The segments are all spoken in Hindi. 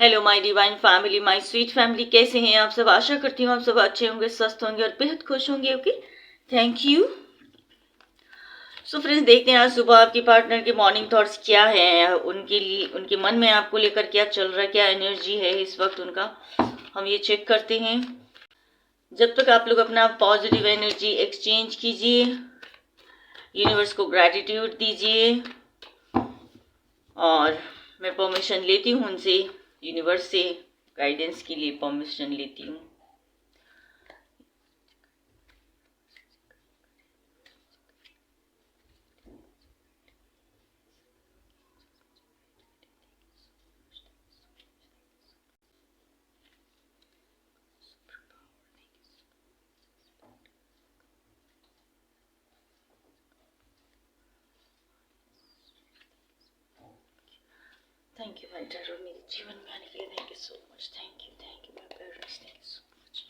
Hello my divine family, my sweet family, कैसे हैं आप सब। आशा करती हूँ आप सब अच्छे होंगे, स्वस्थ होंगे और बेहद खुश होंगे। Okay, thank you. So friends, देखते हैं आज सुबह आपके पार्टनर के मॉर्निंग थॉट्स क्या है, उनके लिए, उनके मन में आपको लेकर क्या चल रहा है, क्या एनर्जी है इस वक्त उनका, हम ये चेक करते हैं। जब तक आप लोग अपना पॉजिटिव एनर्जी एक्सचेंज कीजिए, यूनिवर्स को ग्रैटिट्यूड दीजिए, और मैं परमिशन लेती हूँ उनसे, यूनिवर्स से गाइडेंस के लिए परमिशन लेती हूँ। थैंक यू माय टैरो, मेरे जीवन में आने के लिए thank you so much. Thank you my parents, thank you so much.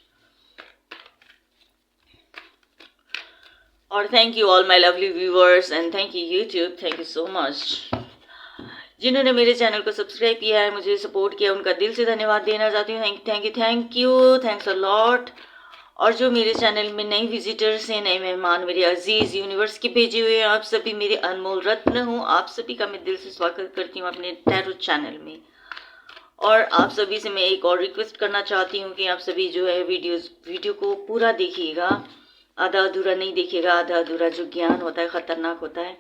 और thank you all my lovely viewers and thank you YouTube, thank you so much. जिन्होंने मेरे चैनल को सब्सक्राइब किया है, मुझे सपोर्ट किया, उनका दिल से धन्यवाद देना चाहती हूँ। Thank you, thanks a lot. और जो मेरे चैनल में नए विजिटर्स हैं, नए मेहमान, मेरे अजीज यूनिवर्स के भेजे हुए हैं, आप सभी मेरे अनमोल रत्न हूँ। आप सभी का मैं दिल से स्वागत करती हूँ अपने टैरो चैनल में। और आप सभी से मैं एक और रिक्वेस्ट करना चाहती हूँ कि आप सभी जो है वीडियो को पूरा देखिएगा, आधा अधूरा नहीं देखिएगा। आधा अधूरा जो ज्ञान होता है खतरनाक होता है।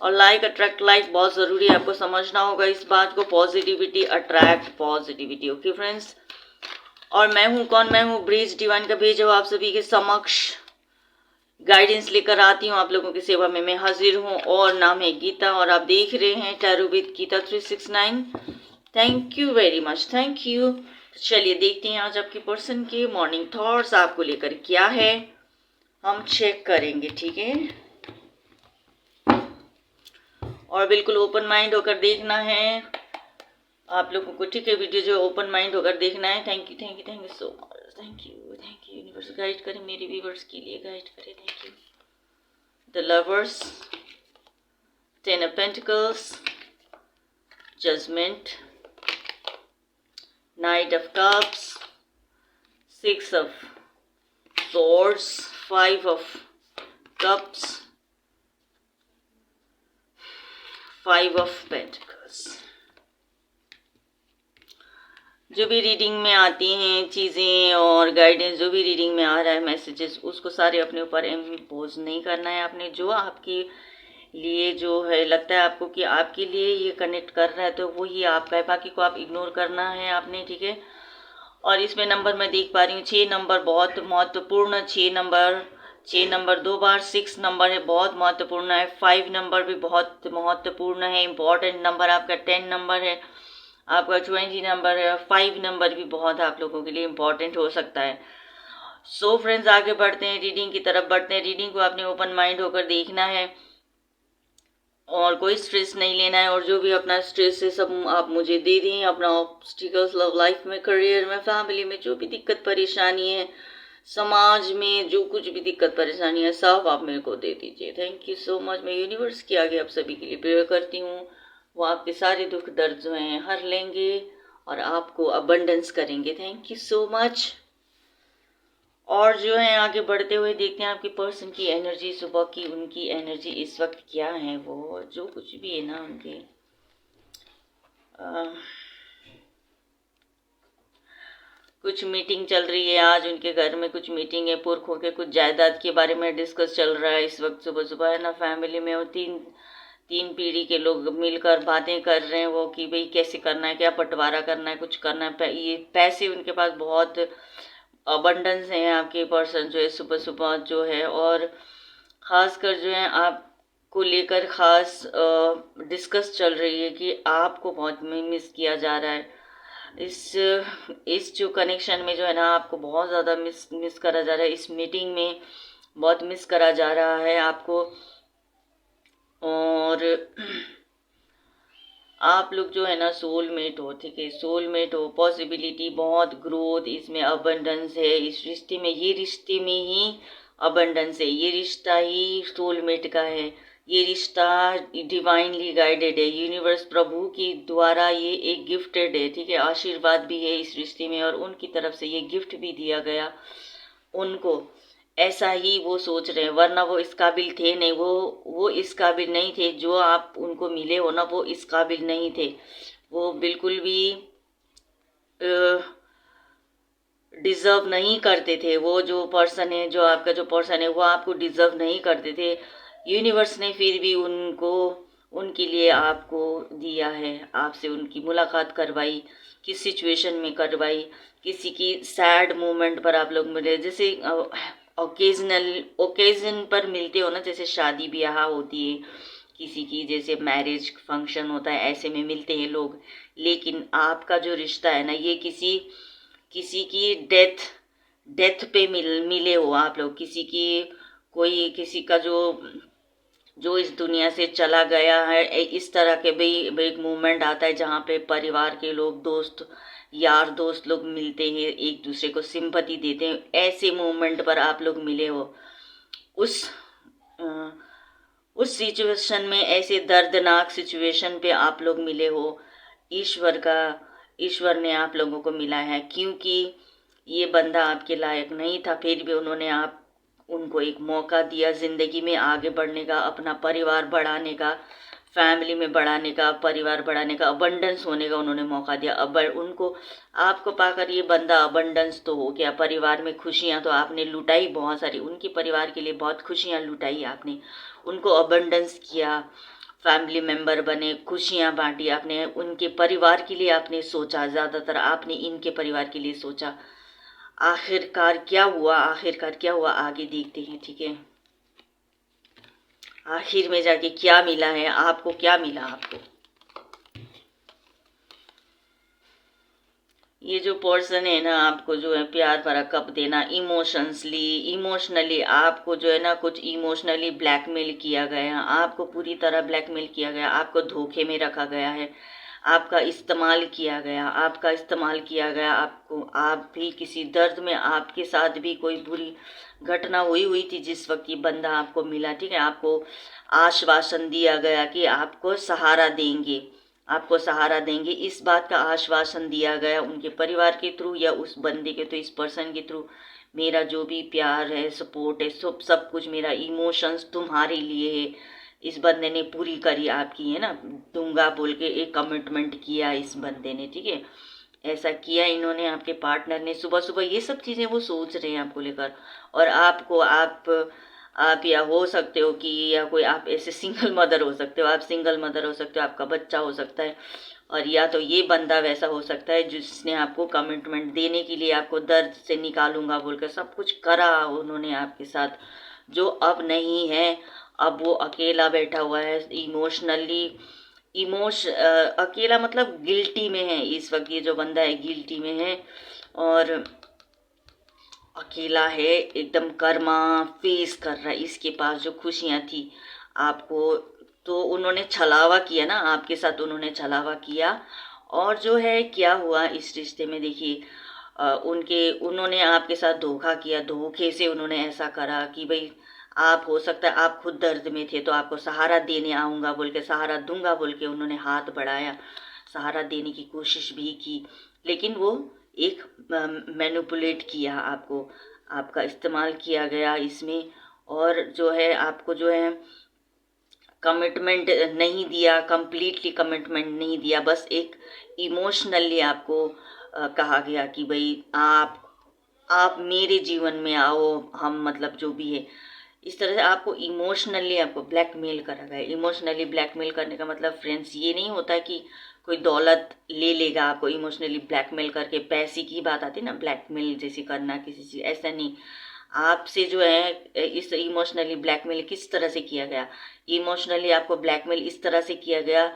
और लाइक अट्रैक्ट लाइक बहुत ज़रूरी है, आपको समझना होगा इस बात को। Positivity attract positivity. Okay friends, और मैं हूँ कौन, मैं हूँ ब्रीज डिवाइन का भेजा हुआ आप सभी के समक्ष गाइडेंस लेकर आती हूँ। आप लोगों की सेवा में मैं हाजिर हूँ, और नाम है गीता, और आप देख रहे हैं tarot with Geeta 369। Thank you very much, thank you. चलिए देखते हैं आज आपके पर्सन के मॉर्निंग थॉट्स आपको लेकर क्या है, हम चेक करेंगे, ठीक है। और बिल्कुल ओपन माइंड होकर देखना है आप लोगों को, ठीक है। वीडियो जो ओपन माइंड होकर देखना है। Thank you so much. Thank you universe, guide करें मेरे व्यूवर्स के लिए, गाइड करें। Thank you. The lovers, 10 of Pentacles, Judgment, Knight of Cups, 6 of Swords, 5 of Cups, 5 of Pentacles। जो भी रीडिंग में आती हैं चीज़ें और गाइडेंस, जो भी रीडिंग में आ रहा है मैसेजेस, उसको सारे अपने ऊपर इम्पोज नहीं करना है आपने। जो आपके लिए जो है लगता है आपको कि आपके लिए ये कनेक्ट कर रहा है, तो वो ही आपका है, बाकी को आप इग्नोर करना है आपने, ठीक है। और इसमें नंबर मैं देख पा रही हूँ 6 नंबर बहुत महत्वपूर्ण। 6 नंबर 2 बार, 6 नंबर है बहुत महत्वपूर्ण है। 5 नंबर भी बहुत महत्वपूर्ण है, इम्पॉर्टेंट नंबर आपका। 10 नंबर है आपका, 20 नंबर है। 5 नंबर भी बहुत आप लोगों के लिए इम्पॉर्टेंट हो सकता है। सो फ्रेंड्स, आगे बढ़ते हैं, रीडिंग की तरफ बढ़ते हैं। रीडिंग को आपने ओपन माइंड होकर देखना है और कोई स्ट्रेस नहीं लेना है। और जो भी अपना स्ट्रेस है सब आप मुझे दे दें। अपना ऑब्स्टिकल्स लव लाइफ में, करियर में, फैमिली में, जो भी दिक्कत परेशानी है, समाज में जो कुछ भी दिक्कत परेशानी है, सब आप मेरे को दे दीजिए। Thank you so much. मैं यूनिवर्स के आगे आप सभी के लिए प्रेयर करती हूँ, वो आपके सारे दुख दर्द जो हैं हर लेंगे और आपको अबंडेंस करेंगे। Thank you so much. और जो है आगे बढ़ते हुए देखते हैं आपके पर्सन की एनर्जी सुबह की, उनकी एनर्जी इस वक्त क्या है, वो जो कुछ भी है ना उनके कुछ मीटिंग चल रही है आज उनके घर में, कुछ मीटिंग है, पुरखों के कुछ जायदाद के बारे में डिस्कस चल रहा है इस वक्त सुबह सुबह, है ना, फैमिली में। और तीन पीढ़ी के लोग मिलकर बातें कर रहे हैं वो, कि भाई कैसे करना है, क्या बंटवारा करना है, कुछ करना है। ये पैसे उनके पास बहुत अबंडेंस है आपके पर्सन जो है सुबह सुबह जो है। और ख़ासकर जो है आपको लेकर ख़ास डिस्कस चल रही है कि आपको बहुत मिस किया जा रहा है। इस जो कनेक्शन में जो है ना, आपको बहुत ज़्यादा मिस करा जा रहा है। इस मीटिंग में बहुत मिस करा जा रहा है आपको। और आप लोग जो है ना सोलमेट हो, ठीक है, सोलमेट हो। पॉसिबिलिटी बहुत, ग्रोथ इसमें, अबंडेंस है इस रिश्ते में। ये रिश्ते में ही अबंडेंस है, ये रिश्ता ही सोलमेट का है, ये रिश्ता डिवाइनली गाइडेड है, यूनिवर्स प्रभु की द्वारा ये एक गिफ्टेड है, ठीक है, आशीर्वाद भी है इस रिश्ते में, और उनकी तरफ से ये गिफ्ट भी दिया गया उनको। ऐसा ही वो सोच रहे हैं, वरना वो इस काबिल थे नहीं, वो इस काबिल नहीं थे, जो आप उनको मिले हो ना, वो इस काबिल नहीं थे, वो बिल्कुल भी डिज़र्व नहीं करते थे। वो जो पर्सन है, जो आपका जो पर्सन है, वो आपको डिज़र्व नहीं करते थे। यूनिवर्स ने फिर भी उनको, उनके लिए आपको दिया है, आपसे उनकी मुलाकात करवाई, किस सिचुएशन में करवाई, किसी की सैड मोमेंट पर आप लोग मिले, जैसे ओकेजन पर मिलते हो ना, जैसे शादी ब्याह होती है किसी की, जैसे मैरिज फंक्शन होता है, ऐसे में मिलते हैं लोग। लेकिन आपका जो रिश्ता है ना, ये किसी किसी की डेथ पे मिले हो आप लोग, किसी की, कोई किसी का जो जो इस दुनिया से चला गया है, इस तरह के भी एक मूवमेंट आता है जहाँ पे परिवार के लोग, दोस्त यार दोस्त लोग मिलते हैं, एक दूसरे को सिंपैथी देते हैं, ऐसे मूवमेंट पर आप लोग मिले हो। उस अ, उस सिचुएशन में, ऐसे दर्दनाक सिचुएशन पे आप लोग मिले हो। ईश्वर का ईश्वर ने आप लोगों को मिला है, क्योंकि ये बंदा आपके लायक नहीं था, फिर भी उन्होंने आप उनको एक मौका दिया ज़िंदगी में आगे बढ़ने का, अपना परिवार बढ़ाने का, फैमिली में बढ़ाने का, परिवार बढ़ाने का, अबंडेंस होने का उन्होंने मौका दिया। अब उनको, आपको पाकर ये बंदा अबंडेंस तो हो गया, परिवार में खुशियाँ तो आपने लुटाई बहुत सारी, उनके परिवार के लिए बहुत खुशियाँ लुटाई आपने, उनको अबंडेंस किया, फैमिली मेम्बर बने, खुशियाँ बांटी आपने, उनके परिवार के लिए आपने सोचा, ज़्यादातर आपने इनके परिवार के लिए सोचा। आखिरकार क्या हुआ, आखिरकार क्या हुआ, आगे देखते हैं, ठीक है। आखिर में जाके क्या मिला है आपको, क्या मिला आपको। ये जो पर्सन है ना, आपको जो है प्यार भरा कप देना, इमोशनली आपको जो है ना, कुछ इमोशनली ब्लैकमेल किया गया, आपको पूरी तरह ब्लैकमेल किया गया, आपको धोखे में रखा गया है, आपका इस्तेमाल किया गया, आपको, आप भी किसी दर्द में, आपके साथ भी कोई बुरी घटना हुई थी जिस वक्त ये बंदा आपको मिला, ठीक है। आपको आश्वासन दिया गया कि आपको सहारा देंगे, आपको सहारा देंगे, इस बात का आश्वासन दिया गया उनके परिवार के थ्रू या उस बंदे के थ्रू, इस पर्सन के थ्रू। मेरा जो भी प्यार है, सपोर्ट है, सब कुछ मेरा इमोशंस तुम्हारे लिए है। इस बंदे ने पूरी करी आपकी, है ना, दूंगा बोल के एक कमिटमेंट किया इस बंदे ने, ठीक है। ऐसा किया इन्होंने, आपके पार्टनर ने, सुबह सुबह ये सब चीज़ें वो सोच रहे हैं आपको लेकर। और आपको, आप या हो सकते हो कि, या कोई आप ऐसे सिंगल मदर हो सकते हो, आप सिंगल मदर हो सकते हो, आपका बच्चा हो सकता है, और या तो ये बंदा वैसा हो सकता है जिसने आपको कमिटमेंट देने के लिए, आपको दर्द से निकालूंगा बोलकर सब कुछ करा उन्होंने आपके साथ, जो अब नहीं है। अब वो अकेला बैठा हुआ है, अकेला मतलब गिल्टी में है इस वक्त, ये जो बंदा है गिल्टी में है, और अकेला है, एकदम कर्मा फेस कर रहा है। इसके पास जो खुशियाँ थी आपको, तो उन्होंने छलावा किया ना आपके साथ, उन्होंने छलावा किया। और जो है क्या हुआ इस रिश्ते में, देखिए, उन्होंने आपके साथ धोखा किया, धोखे से उन्होंने ऐसा करा कि भाई, आप, हो सकता है आप खुद दर्द में थे तो आपको सहारा देने आऊँगा बोल के, सहारा दूंगा बोल के उन्होंने हाथ बढ़ाया, सहारा देने की कोशिश भी की, लेकिन वो एक मैनिपुलेट किया आपको, आपका इस्तेमाल किया गया इसमें। और जो है आपको जो है कमिटमेंट नहीं दिया, कंप्लीटली कमिटमेंट नहीं दिया, बस एक इमोशनली आपको कहा गया कि भाई आप मेरे जीवन में आओ, हम मतलब जो भी है, इस तरह से आपको इमोशनली आपको ब्लैकमेल करा गया। इमोशनली ब्लैकमेल करने का मतलब फ्रेंड्स ये नहीं होता कि कोई दौलत ले लेगा आपको इमोशनली ब्लैकमेल करके, पैसे की बात आती है ना, ब्लैकमेल जैसे करना किसी चीज़, ऐसा नहीं। आपसे जो है इस इमोशनली ब्लैकमेल किस तरह से किया गया, इमोशनली आपको ब्लैकमेल इस तरह से किया गया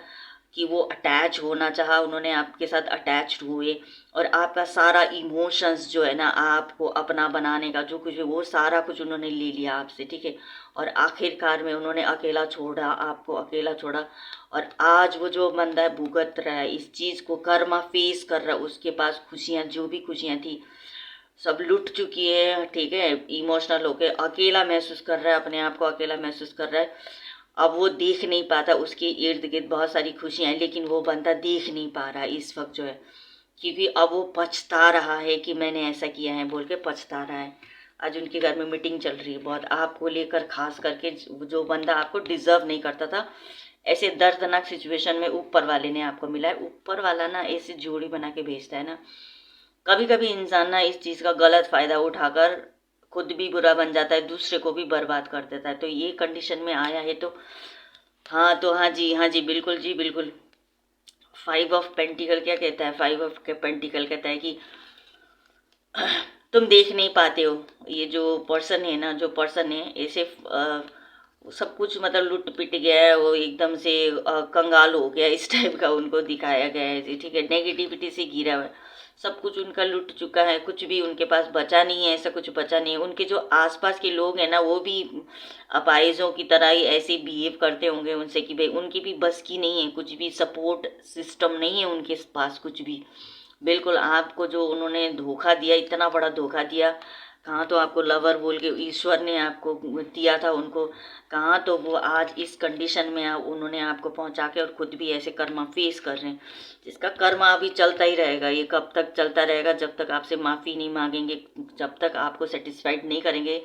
कि वो अटैच होना चाहा, उन्होंने आपके साथ अटैच्ड हुए, और आपका सारा इमोशंस जो है ना, आपको अपना बनाने का जो कुछ है वो सारा कुछ उन्होंने ले लिया आपसे, ठीक है। और आखिरकार में उन्होंने अकेला छोड़ा, आपको अकेला छोड़ा, और आज वो जो बंदा है भुगत रहा है इस चीज़ को, कर्मा फेस कर रहा है, उसके पास खुशियाँ, जो भी खुशियाँ थी सब लुट चुकी है, ठीक है। इमोशनल होके अकेला महसूस कर रहा है, अपने आप को अकेला महसूस कर रहा है। अब वो देख नहीं पाता, उसके इर्द गिर्द बहुत सारी खुशियाँ हैं लेकिन वो बंदा देख नहीं पा रहा इस वक्त जो है, क्योंकि अब वो पछता रहा है कि मैंने ऐसा किया है बोल के पछता रहा है। आज उनके घर में मीटिंग चल रही है बहुत आपको लेकर, खास करके जो बंदा आपको डिजर्व नहीं करता था, ऐसे दर्दनाक सिचुएशन में ऊपर वाले ने आपको मिला है। ऊपर वाला ना ऐसे जोड़ी बना के भेजता है ना, कभी कभी इंसान ना इस चीज़ का गलत फ़ायदा उठाकर खुद भी बुरा बन जाता है, दूसरे को भी बर्बाद कर देता है। तो ये कंडीशन में आया है तो हाँ, तो हाँ जी बिल्कुल जी बिल्कुल। 5 ऑफ पेंटिकल क्या कहता है? 5 ऑफ पेंटिकल कहता है कि तुम देख नहीं पाते हो, ये जो पर्सन है ना, जो पर्सन है ऐसे सब कुछ मतलब लुट पिट गया है, वो एकदम से कंगाल हो गया इस टाइप का उनको दिखाया गया है, ठीक है। नेगेटिविटी से घिरा हुआ है, सब कुछ उनका लुट चुका है, कुछ भी उनके पास बचा नहीं है, ऐसा कुछ बचा नहीं है। उनके जो आसपास के लोग हैं ना, वो भी अपाहिजों की तरह ही ऐसे बिहेव करते होंगे उनसे कि भाई उनकी भी बस की नहीं है, कुछ भी सपोर्ट सिस्टम नहीं है उनके पास कुछ भी। बिल्कुल आपको जो उन्होंने धोखा दिया, इतना बड़ा धोखा दिया, कहाँ तो आपको लवर बोल के ईश्वर ने आपको दिया था उनको, कहाँ तो वो आज इस कंडीशन में उन्होंने आपको पहुँचा के और खुद भी ऐसे कर्मा फेस कर रहे हैं, जिसका कर्मा अभी चलता ही रहेगा। ये कब तक चलता रहेगा? जब तक आपसे माफ़ी नहीं मांगेंगे, जब तक आपको सेटिस्फाइड नहीं करेंगे,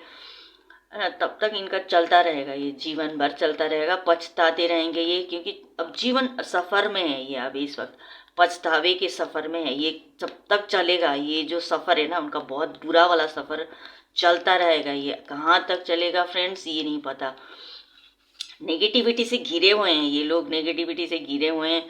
तब तक इनका चलता रहेगा, ये जीवन भर चलता रहेगा, पछताते रहेंगे ये, क्योंकि अब जीवन सफ़र में है ये, अब इस वक्त पछतावे के सफ़र में है ये, जब तक चलेगा ये जो सफ़र है ना उनका, बहुत बुरा वाला सफ़र चलता रहेगा। ये कहाँ तक चलेगा फ्रेंड्स ये नहीं पता। नेगेटिविटी से घिरे हुए हैं ये लोग, नेगेटिविटी से घिरे हुए हैं।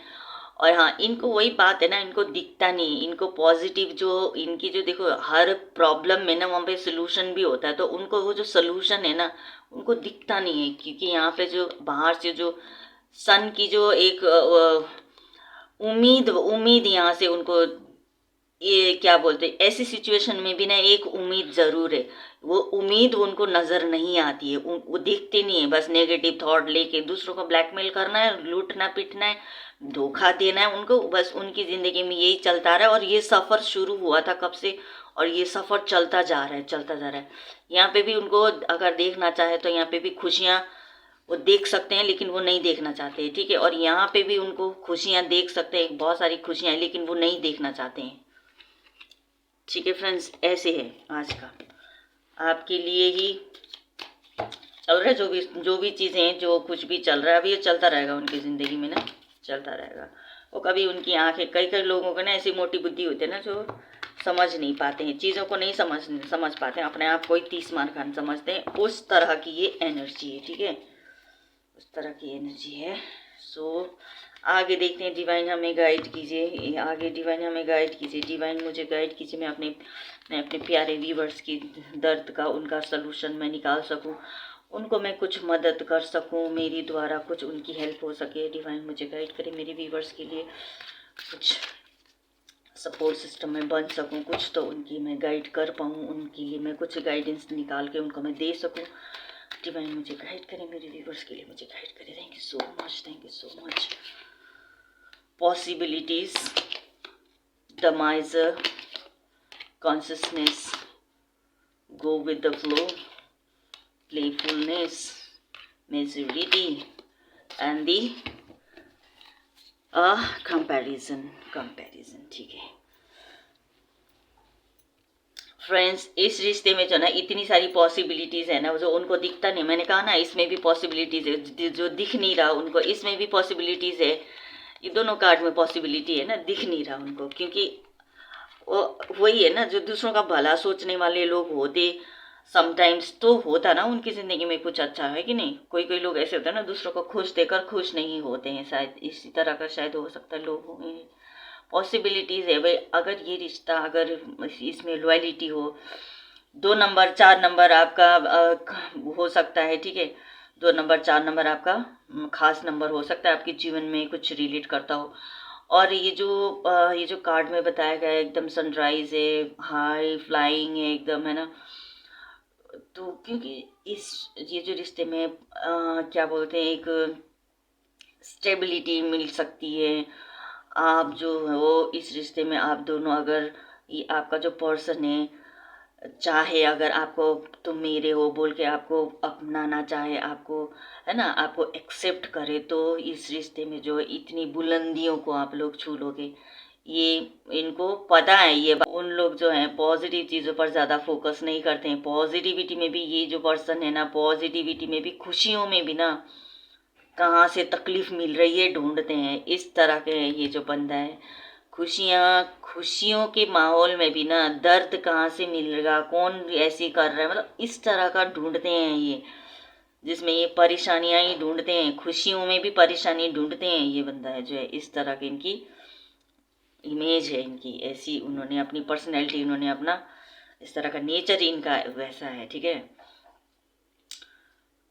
और हाँ, इनको वही बात है ना, इनको दिखता नहीं, इनको पॉजिटिव जो इनकी जो देखो हर प्रॉब्लम में ना वहाँ पे सोल्यूशन भी होता है, तो उनको वो जो सोल्यूशन है ना उनको दिखता नहीं है, क्योंकि यहाँ पे जो बाहर से जो सन की जो एक उम्मीद उम्मीद यहाँ से उनको, ये क्या बोलते हैं, ऐसी सिचुएशन में भी ना एक उम्मीद ज़रूर है, वो उम्मीद उनको नज़र नहीं आती है, वो देखते नहीं है, बस नेगेटिव थॉट लेके दूसरों को ब्लैकमेल करना है, लूटना पीटना है, धोखा देना है उनको, बस उनकी ज़िंदगी में यही चलता रहा है। और ये सफ़र शुरू हुआ था कब से, और ये सफ़र चलता जा रहा है, चलता जा रहा है। यहाँ पे भी उनको अगर देखना चाहे तो यहाँ पे भी खुशियाँ वो देख सकते हैं, लेकिन वो नहीं देखना चाहते हैं, ठीक है। और यहाँ पे भी उनको खुशियाँ देख सकते हैं, बहुत सारी खुशियाँ हैं, लेकिन वो नहीं देखना चाहते हैं, ठीक है फ्रेंड्स। ऐसे है आज का आपके लिए ही चल रहा है, जो भी चीज़ें हैं, जो कुछ भी चल रहा है अभी, ये चलता रहेगा उनकी ज़िंदगी में ना, चलता रहेगा। वो कभी उनकी आंखें, कई कई लोगों को ना ऐसी मोटी बुद्धि होती है ना, जो समझ नहीं पाते हैं चीज़ों को, नहीं समझ पाते हैं, अपने आप को ही 30 मार खान समझते हैं, उस तरह की ये एनर्जी है, ठीक है, उस तरह की एनर्जी है। सो आगे देखते हैं, डिवाइन हमें गाइड कीजिए, आगे डिवाइन हमें गाइड कीजिए, डिवाइन मुझे गाइड कीजिए, मैं अपने प्यारे व्यूवर्स की दर्द का, उनका सलूशन मैं निकाल सकूं, उनको मैं कुछ मदद कर सकूं, मेरी द्वारा कुछ उनकी हेल्प हो सके। डिवाइन मुझे गाइड करे, मेरे व्यूवर्स के लिए कुछ सपोर्ट सिस्टम में बन सकूं, कुछ तो उनकी मैं गाइड कर पाऊँ, उनके लिए मैं कुछ गाइडेंस निकाल के उनको मैं दे सकूँ। डिवाइन मुझे गाइड करें, मेरे व्यूवर्स के लिए मुझे गाइड करें। Thank you so much, thank you so much. Possibilities, the miser, consciousness, go with the flow, playfulness, maturity, and the comparison, ठीक है फ्रेंड्स। इस रिश्ते में जो ना इतनी सारी पॉसिबिलिटीज़ है ना, जो उनको दिखता नहीं, मैंने कहा ना इसमें भी पॉसिबिलिटीज़ है, जो दिख नहीं रहा उनको, इसमें भी पॉसिबिलिटीज़ है। ये दोनों कार्ड में पॉसिबिलिटी है ना, दिख नहीं रहा उनको, क्योंकि वो वही है ना, जो दूसरों का भला सोचने वाले लोग होते, समटाइम्स तो होता ना उनकी ज़िंदगी में कुछ अच्छा, है कि नहीं। कोई कोई लोग ऐसे होते हैं ना, दूसरों को खुश देकर खुश नहीं होते हैं, शायद इसी तरह का शायद हो सकता है लोग होंगे। पॉसिबिलिटीज़ है भाई, अगर ये रिश्ता, अगर इसमें लॉयलिटी हो, 2 नंबर 4 नंबर आपका हो सकता है, ठीक है। 2 नंबर 4 नंबर आपका खास नंबर हो सकता है, आपके जीवन में कुछ रिलेट करता हो। और ये जो कार्ड में बताया गया है, एकदम सनराइज है, हाई फ्लाइंग है एकदम, है ना। तो क्योंकि ये जो रिश्ते में क्या बोलते हैं, एक स्टेबिलिटी मिल सकती है। आप जो हो इस रिश्ते में, आप दोनों, अगर ये आपका जो पर्सन है चाहे अगर आपको तुम मेरे हो बोल के आपको अपनाना चाहे, आपको है ना, आपको एक्सेप्ट करे, तो इस रिश्ते में जो है इतनी बुलंदियों को आप लोग छू लोगे। ये इनको पता है ये बात। उन लोग जो हैं पॉजिटिव चीज़ों पर ज़्यादा फोकस नहीं करते हैं। पॉजिटिविटी में भी ये जो पर्सन है ना, पॉजिटिविटी में भी, खुशियों में भी ना, कहाँ से तकलीफ मिल रही है ढूंढते हैं। इस तरह के ये जो बंदा है, खुशियों के माहौल में भी ना दर्द कहाँ से मिलेगा, कौन ऐसी कर रहा है, मतलब इस तरह का ढूंढते हैं ये, जिसमें ये परेशानियां ही ढूंढते हैं, खुशियों में भी परेशानी ढूंढते हैं। ये बंदा है जो है, इस तरह की इनकी इमेज है, इनकी ऐसी, उन्होंने अपनी पर्सनैलिटी, उन्होंने अपना इस तरह का नेचर इनका वैसा है। ठीक है,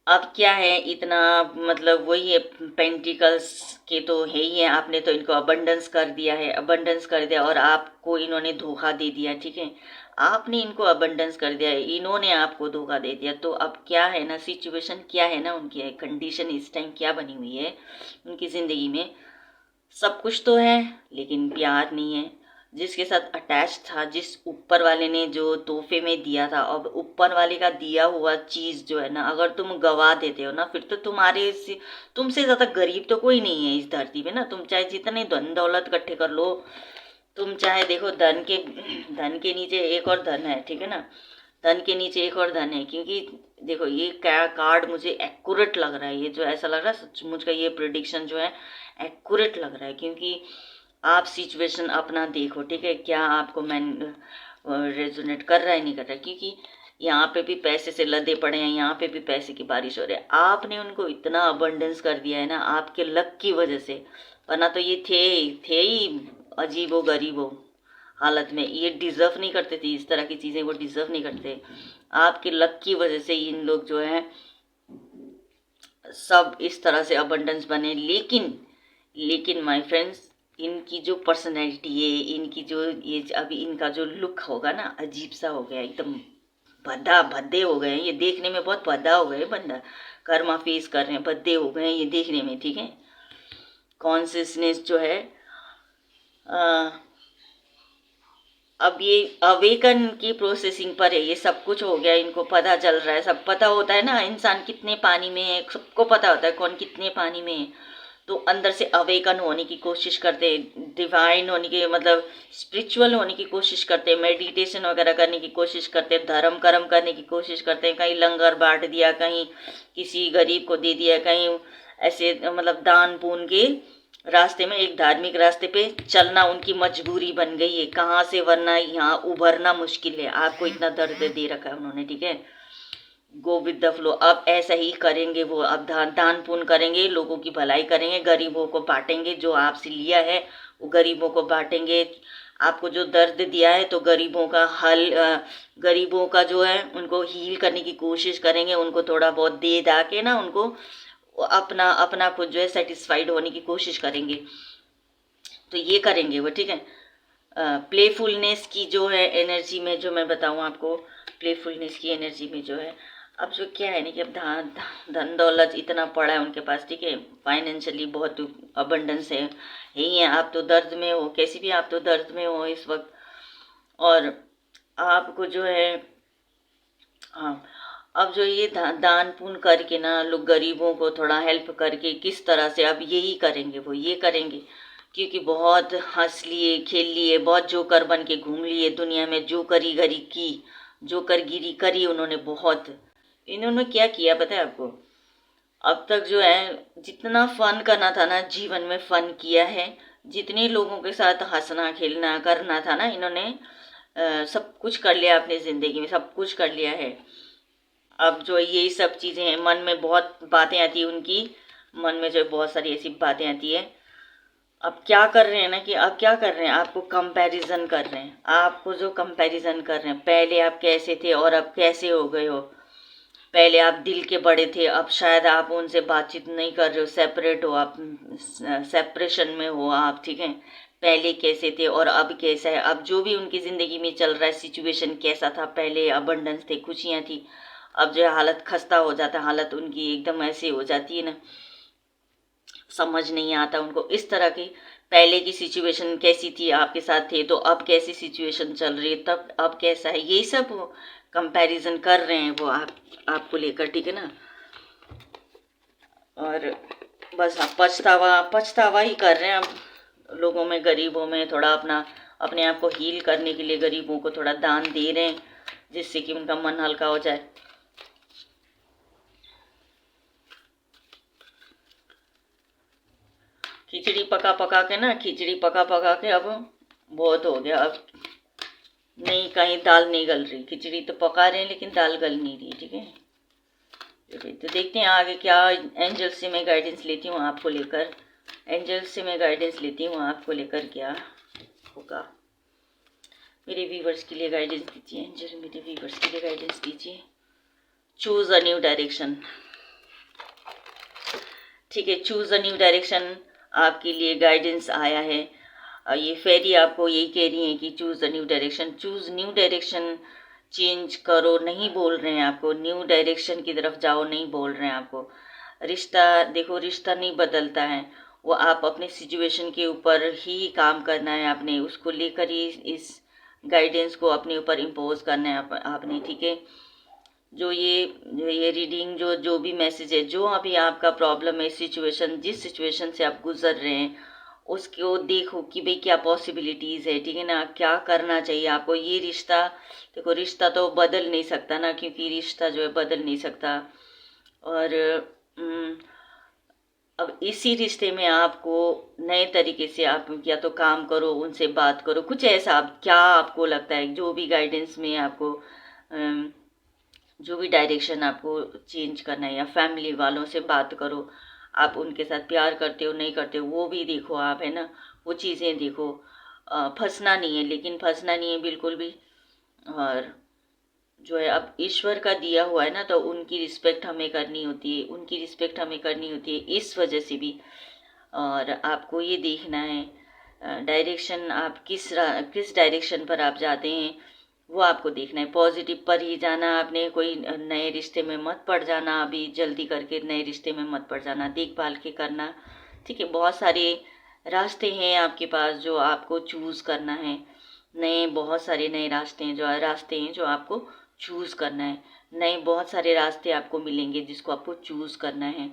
अब क्या है, इतना मतलब वही है, पेंटिकल्स के तो है ही है। आपने तो इनको अबंडेंस कर दिया है, अबंडेंस कर दिया, और आपको इन्होंने धोखा दे दिया। ठीक है, आपने इनको अबंडेंस कर दिया है, इन्होंने आपको धोखा दे दिया। तो अब क्या है ना, सिचुएशन क्या है ना, उनकी कंडीशन इस टाइम क्या बनी हुई है उनकी ज़िंदगी में, सब कुछ तो है लेकिन प्यार नहीं है। जिसके साथ अटैच था, जिस ऊपर वाले ने जो तोहफे में दिया था, अब ऊपर वाले का दिया हुआ चीज़ जो है ना, अगर तुम गवा देते हो ना, फिर तो तुमसे ज़्यादा गरीब तो कोई नहीं है इस धरती पे ना। तुम चाहे जितने धन दौलत इकट्ठे कर लो, तुम चाहे देखो, धन के नीचे एक और धन है। ठीक है ना, धन के नीचे एक और धन है, क्योंकि देखो ये क्या कार्ड मुझे एक्यूरेट लग रहा है, ये जो ऐसा लग रहा है सचमुच का, ये प्रिडिक्शन जो है एक्यूरेट लग रहा है। क्योंकि आप सिचुएशन अपना देखो, ठीक है, क्या आपको रेजोनेट कर रहा है, नहीं कर रहा है, क्योंकि यहाँ पे भी पैसे से लदे पड़े हैं, यहाँ पे भी पैसे की बारिश हो रही है। आपने उनको इतना अबंडेंस कर दिया है ना आपके लक की वजह से, वरना तो ये थे ही अजीबो गरीबो हालत में, ये डिज़र्व नहीं करते थे इस तरह की चीज़ें, वो डिज़र्व नहीं करते। आपके लक की वजह से इन लोग जो है सब इस तरह से अबंडेंस बने। लेकिन माय फ्रेंड्स, इनकी जो पर्सनैलिटी है, इनकी जो ये अभी इनका जो लुक होगा ना, अजीब सा हो गया एकदम, भद्दे हो गए हैं ये, देखने में बहुत भद्दा हो गए बंदा, कर्मा फेस कर रहे हैं, भद्दे हो गए हैं ये देखने में। ठीक है, कॉन्शियसनेस जो है अब ये अवेकन की प्रोसेसिंग पर है, ये सब कुछ हो गया, इनको पता चल रहा है, सब पता होता है ना, इंसान कितने पानी में है, सबको पता होता है कौन कितने पानी में है। तो अंदर से अवेकन होने की कोशिश करते हैं, डिवाइन होने की, मतलब स्पिरिचुअल होने की कोशिश करते हैं, मेडिटेशन वगैरह करने की कोशिश करते हैं, धर्म कर्म करने की कोशिश करते हैं, कहीं लंगर बांट दिया, कहीं किसी गरीब को दे दिया, कहीं ऐसे मतलब दान पुण्य के रास्ते में, एक धार्मिक रास्ते पे चलना उनकी मजबूरी बन गई है। कहाँ से, वरना यहाँ उभरना मुश्किल है। आपको इतना दर्द दे रखा है उन्होंने। ठीक है, गो विद द फ्लो। अब ऐसा ही करेंगे वो, अब दान पुण्य करेंगे, लोगों की भलाई करेंगे, गरीबों को बांटेंगे, जो आपसे लिया है वो गरीबों को बांटेंगे। आपको जो दर्द दिया है तो गरीबों का गरीबों का जो है उनको हील करने की कोशिश करेंगे, उनको थोड़ा बहुत दे दा के ना, उनको अपना अपना खुद जो है सेटिस्फाइड होने की कोशिश करेंगे। तो ये करेंगे वो। ठीक है, प्लेफुलनेस की जो है एनर्जी में, जो मैं बताऊँ आपको, प्लेफुलनेस की एनर्जी में जो है, अब जो क्या है ना कि अब धन दौलत इतना पड़ा है उनके पास। ठीक है, फाइनेंशियली बहुत अबंडेंस है ही है। आप तो दर्द में हो, कैसी भी आप तो दर्द में हो इस वक्त, और आपको जो है, हाँ, अब जो ये दान पुण्य करके ना, लोग गरीबों को थोड़ा हेल्प करके, किस तरह से अब यही करेंगे वो, ये करेंगे, क्योंकि बहुत हंस लिए खेल लिए, बहुत जोकर बन के घूम लिए दुनिया में, जोकरी गरी की, जोकर गिरी करी उन्होंने बहुत। इन्होंने क्या किया पता है आपको, अब तक जो है जितना फन करना था ना जीवन में फन किया है, जितने लोगों के साथ हंसना खेलना करना था ना, इन्होंने सब कुछ कर लिया अपनी ज़िंदगी में, सब कुछ कर लिया है। अब जो यही सब चीज़ें हैं, मन में बहुत बातें आती है उनकी, मन में जो बहुत सारी ऐसी बातें आती है। अब क्या कर रहे हैं ना कि अब क्या कर रहे हैं, आपको कंपैरिजन कर रहे हैं, आपको जो कंपैरिजन कर रहे हैं, पहले आप कैसे थे और अब कैसे हो गए हो। पहले आप दिल के बड़े थे, अब शायद आप उनसे बातचीत नहीं कर रहे हो, सेपरेट हो आप, सेपरेशन में हो आप। ठीक है, पहले कैसे थे और अब कैसा है, अब जो भी उनकी ज़िंदगी में चल रहा है सिचुएशन कैसा था, पहले अबंडेंस थे, खुशियाँ थी, अब जो है हालत खस्ता हो जाता है, हालत उनकी एकदम ऐसे हो जाती है ना, समझ नहीं आता उनको। इस तरह की पहले की सिचुएशन कैसी थी आपके साथ थे, तो अब कैसी सिचुएशन चल रही है, तब अब कैसा है, ये सब कंपैरिजन कर रहे हैं वो आपको लेकर, ठीक है ना। और बस आप पछतावा पछतावा ही कर रहे हैं आप लोगों में, गरीबों में थोड़ा अपने आप को हील करने के लिए गरीबों को थोड़ा दान दे रहे हैं, जिससे कि उनका मन हल्का हो जाए। खिचड़ी पका पका के अब बहुत हो गया। अब नहीं, कहीं दाल नहीं गल रही, खिचड़ी तो पका रहे हैं लेकिन दाल गल नहीं रही, ठीक है। तो देखते हैं आगे क्या। एंजल से मैं गाइडेंस लेती हूँ आपको लेकर, एंजल से मैं गाइडेंस लेती हूँ आपको लेकर, क्या होगा। मेरे व्यूवर्स के लिए गाइडेंस दीजिए एंजल, मेरे व्यूवर्स के लिए गाइडेंस दीजिए। चूज अ न्यू डायरेक्शन, ठीक है, चूज अ न्यू डायरेक्शन आपके लिए गाइडेंस आया है। ये फेरी आपको यही कह रही है कि choose a new direction, choose new direction, change करो, नहीं बोल रहे हैं आपको, न्यू डायरेक्शन की तरफ जाओ नहीं बोल रहे हैं आपको। रिश्ता देखो, रिश्ता नहीं बदलता है, वो आप अपने सिचुएशन के ऊपर ही काम करना है आपने, उसको लेकर ही इस गाइडेंस को अपने ऊपर इम्पोज करना है आपने, ठीक है। जो ये रीडिंग, जो भी मैसेज है, जो अभी आपका प्रॉब्लम है, सिचुएशन, जिस सिचुएशन से आप गुजर रहे हैं, उसको देखो कि भाई क्या पॉसिबिलिटीज़ है, ठीक है ना, क्या करना चाहिए आपको। ये रिश्ता देखो, रिश्ता तो बदल नहीं सकता ना, क्योंकि रिश्ता जो है बदल नहीं सकता। और अब इसी रिश्ते में आपको नए तरीके से आप या तो काम करो, उनसे बात करो, कुछ ऐसा। आप क्या आपको लगता है, जो भी गाइडेंस में आपको जो भी डायरेक्शन आपको चेंज करना है, या फैमिली वालों से बात करो, आप उनके साथ प्यार करते हो नहीं करते हो वो भी देखो आप, है ना, वो चीज़ें देखो। फंसना नहीं है, लेकिन फंसना नहीं है बिल्कुल भी। और जो है अब ईश्वर का दिया हुआ है ना, तो उनकी रिस्पेक्ट हमें करनी होती है, उनकी रिस्पेक्ट हमें करनी होती है इस वजह से भी। और आपको ये देखना है डायरेक्शन, आप किस डायरेक्शन पर आप जाते हैं, वो आपको देखना है। पॉजिटिव पर ही जाना आपने, कोई नए रिश्ते में मत पड़ जाना, अभी जल्दी करके नए रिश्ते में मत पड़ जाना, देखभाल के करना, ठीक है। बहुत सारे रास्ते हैं आपके पास जो आपको चूज़ करना है, बहुत सारे नए रास्ते हैं जो आपको चूज़ करना है। नए बहुत सारे रास्ते आपको मिलेंगे जिसको आपको चूज़ करना है,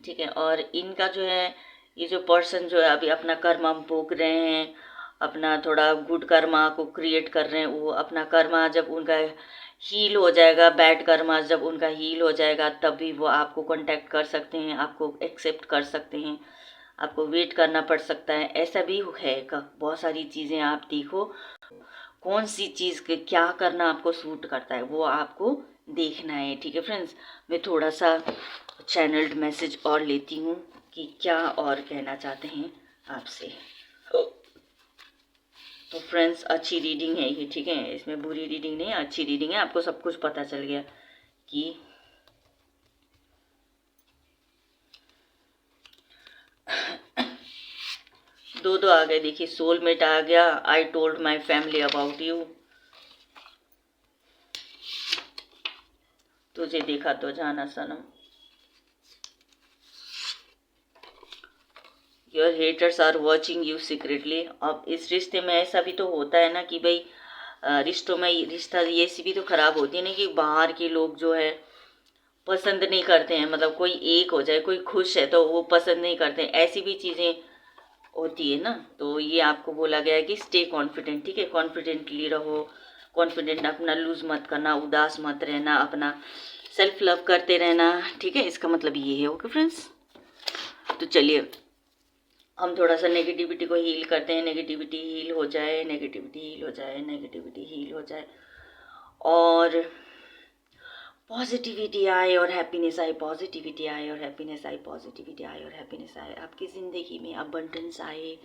ठीक है। और इनका जो है, ये जो पर्सन जो है अभी अपना कर्मा भोग रहे हैं, अपना थोड़ा गुड कर्मा को क्रिएट कर रहे हैं, वो अपना कर्मा जब उनका हील हो जाएगा, बैड कर्मा जब उनका हील हो जाएगा, तब भी वो आपको कांटेक्ट कर सकते हैं, आपको एक्सेप्ट कर सकते हैं, आपको वेट करना पड़ सकता है, ऐसा भी है। बहुत सारी चीज़ें आप देखो, कौन सी चीज़ के क्या करना आपको सूट करता है वो आपको देखना है, ठीक है फ्रेंड्स। मैं थोड़ा सा चैनल्ड मैसेज और लेती हूँ कि क्या और कहना चाहते हैं आपसे। तो फ्रेंड्स, अच्छी रीडिंग है ये, ठीक है, इसमें बुरी रीडिंग नहीं है, अच्छी रीडिंग है। आपको सब कुछ पता चल गया कि दो आ गए, देखिए सोलमेट आ गया, I told my family about you, तुझे देखा तो जाना सनम, your haters are watching you secretly. अब इस रिश्ते में ऐसा भी तो होता है ना कि भाई रिश्तों में रिश्ता ये सी भी तो खराब होती है ना कि बाहर के लोग जो है पसंद नहीं करते हैं, मतलब कोई एक हो जाए, कोई खुश है तो वो पसंद नहीं करते हैं, ऐसी भी चीज़ें होती है ना। तो ये आपको बोला गया है कि स्टे कॉन्फिडेंट, ठीक है, कॉन्फिडेंटली रहो, कॉन्फिडेंट, अपना लूज मत करना, उदास मत रहना, अपना सेल्फ लव करते रहना, ठीक है। इसका मतलब ये है, ओके फ्रेंड्स। तो चलिए हम थोड़ा सा नेगेटिविटी को हील करते हैं, नेगेटिविटी हील हो जाए, नेगेटिविटी हील हो जाए, नेगेटिविटी हील हो जाए, और पॉजिटिविटी आए और हैप्पीनेस आए, पॉजिटिविटी आए और हैप्पीनेस आए, पॉजिटिविटी आए और हैप्पीनेस आए, आपकी ज़िंदगी में अबंडेंस आए।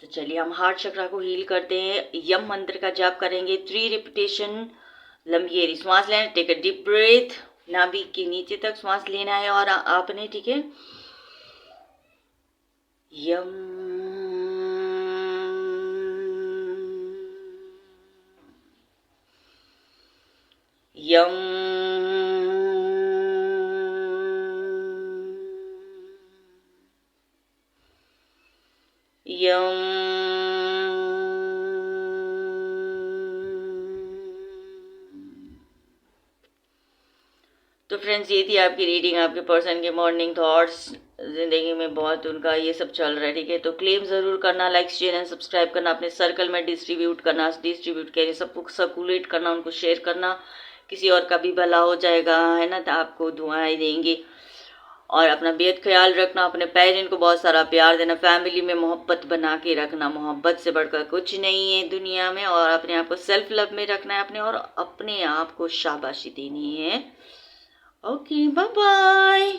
तो चलिए हम हार्ट चक्रा को हील करते हैं, यम मंत्र का जाप करेंगे 3 रिपीटेशन। लंबी गहरी सांस लें, टेक अ डीप ब्रेथ, नाभि के नीचे तक सांस लेना है और आपने, ठीक है। यम यम फ्रेंड्स, ये थी आपकी रीडिंग, आपके पर्सन के मॉर्निंग थॉट्स। ज़िंदगी में बहुत उनका ये सब चल रहा है, ठीक है। तो क्लेम ज़रूर करना, लाइक शेयर एंड सब्सक्राइब करना, अपने सर्कल में डिस्ट्रीब्यूट करना, डिस्ट्रीब्यूट करिए, सबको सर्कुलेट करना, उनको शेयर करना, किसी और का भी भला हो जाएगा, है ना। तो आपको दुआएं देंगे। और अपना बेहद ख्याल रखना, अपने पेरेंट को बहुत सारा प्यार देना, फैमिली में मोहब्बत बना के रखना, मोहब्बत से बढ़कर कुछ नहीं है दुनिया में। और अपने आप को सेल्फ लव में रखना है अपने, और अपने आप को शाबाशी देनी है। Okay, bye bye.